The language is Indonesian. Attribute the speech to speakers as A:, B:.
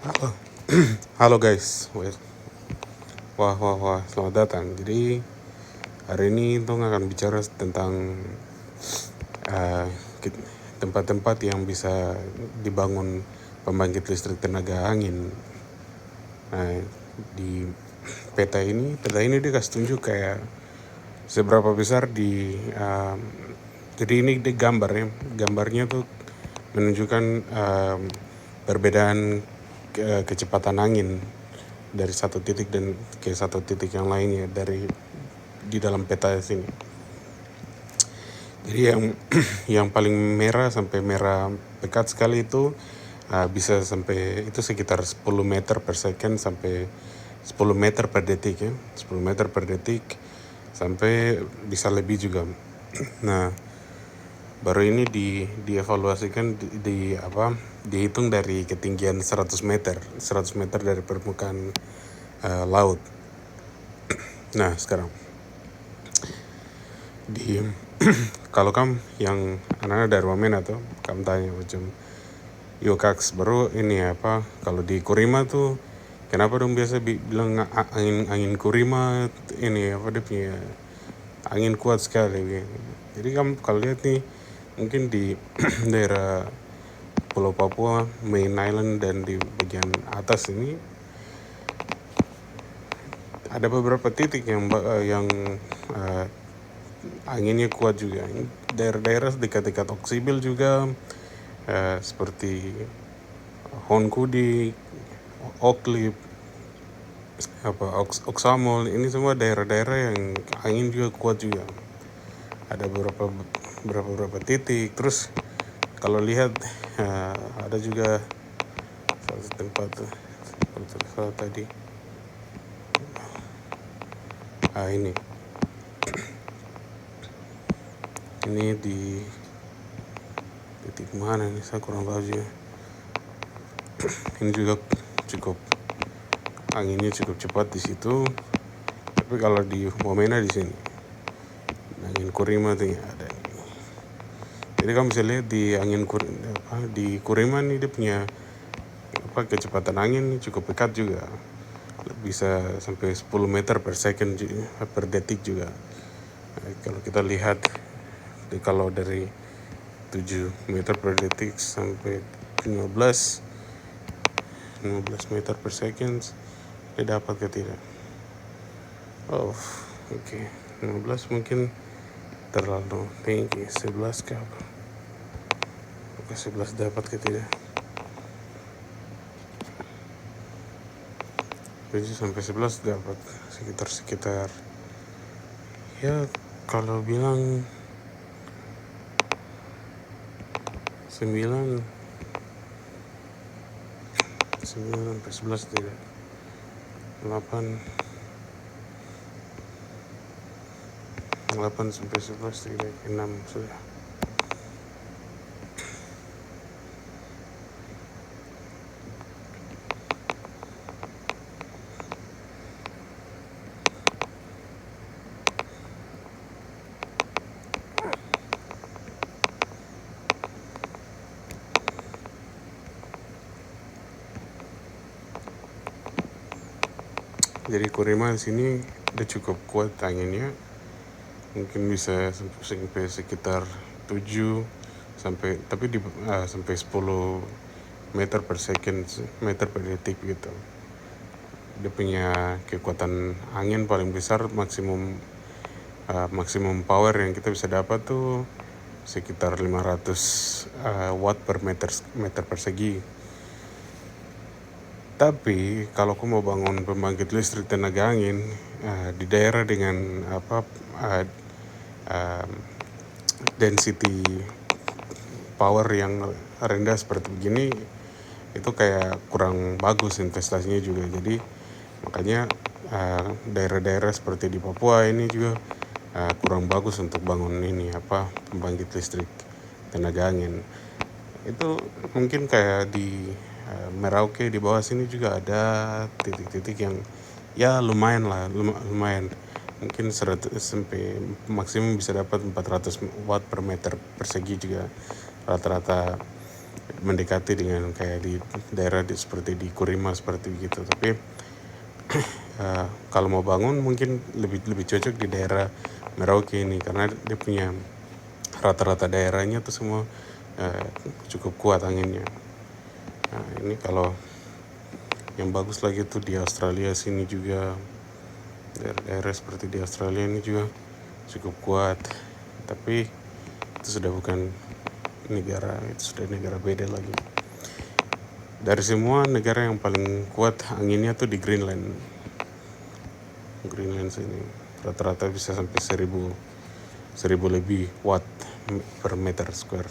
A: Halo, halo guys. Wah, wah, wah, selamat datang. Jadi hari ini Tong akan bicara tentang uh, tempat-tempat yang bisa dibangun pembangkit listrik tenaga angin. Nah, di peta ini dia kasih tunjuk kayak seberapa besar jadi ini di gambar ya. Gambarnya tuh menunjukkan perbedaan kecepatan angin dari satu titik dan ke satu titik yang lainnya di dalam peta sini. Jadi yang yang paling merah sampai merah pekat sekali itu bisa sampai itu sekitar 10 meter per second sampai 10 meter per detik ya. 10 meter per detik sampai bisa lebih juga. Nah, baru ini dievaluasikan dihitung dari ketinggian 100 meter dari permukaan laut. Nah, sekarang kalau yang anak-anak dari Wamena tuh kamu tanya macam yo kaks baru ini kalau di Kurima tuh kenapa dong biasa bilang angin Kurima ini dia punya angin kuat sekali. Jadi kamu kalau lihat nih mungkin di daerah Pulau Papua, Main Island dan di bagian atas ini ada beberapa titik yang anginnya kuat juga. Daerah-daerah dekat-dekat Oksibil juga seperti Honkudi, Oklip, Oksamol, ini semua daerah-daerah yang angin juga kuat juga. Ada beberapa titik. Terus kalau lihat ada juga satu tempat tadi ini di titik mana nih saya kurang tahu juga. Ini juga cukup anginnya cukup cepat di situ. Tapi kalau di Wamena di sini angin Kurima tuh ada. Jadi kamu bisa lihat di Kurima nih dia punya kecepatan angin cukup dekat juga, bisa sampai 10 meter per second per detik juga. Kalau kita lihat kalau dari 7 meter per detik sampai 15 meter per second dia dapat ke tidak? Oh, oke. 15 mungkin terlalu tinggi. 11 ke apa? Oke, 11 dapat ke tidak? 7 sampai 11 dapat sekitar ya kalau bilang 9 sampai 11 tidak, 8 sampai 11 tidak, 6 sudah. Jadi Kurima di sini udah cukup kuat anginnya, mungkin bisa sampai sekitar 7 sampai sampai 10 meter per second, meter per detik gitu. Dia punya kekuatan angin paling besar maksimum power yang kita bisa dapat tuh sekitar 500 watt per meter persegi. Tapi kalau aku mau bangun pembangkit listrik tenaga angin di daerah dengan density power yang rendah seperti begini, itu kayak kurang bagus investasinya juga. Jadi makanya daerah-daerah seperti di Papua ini juga kurang bagus untuk bangun pembangkit listrik tenaga angin. Itu mungkin kayak di Merauke di bawah sini juga ada titik-titik yang ya lumayan mungkin 100 sampai maksimum bisa dapat 400 watt per meter persegi juga rata-rata mendekati dengan kayak di daerah seperti di Kurima seperti begitu. Tapi kalau mau bangun mungkin lebih cocok di daerah Merauke ini, karena dia punya rata-rata daerahnya tuh semua cukup kuat anginnya. Nah, ini kalau yang bagus lagi tuh di Australia sini juga, daerah seperti di Australia ini juga cukup kuat, tapi itu sudah bukan negara, itu sudah negara beda lagi. Dari semua negara yang paling kuat anginnya tuh di Greenland sini, rata-rata bisa sampai 1000 lebih watt per meter square.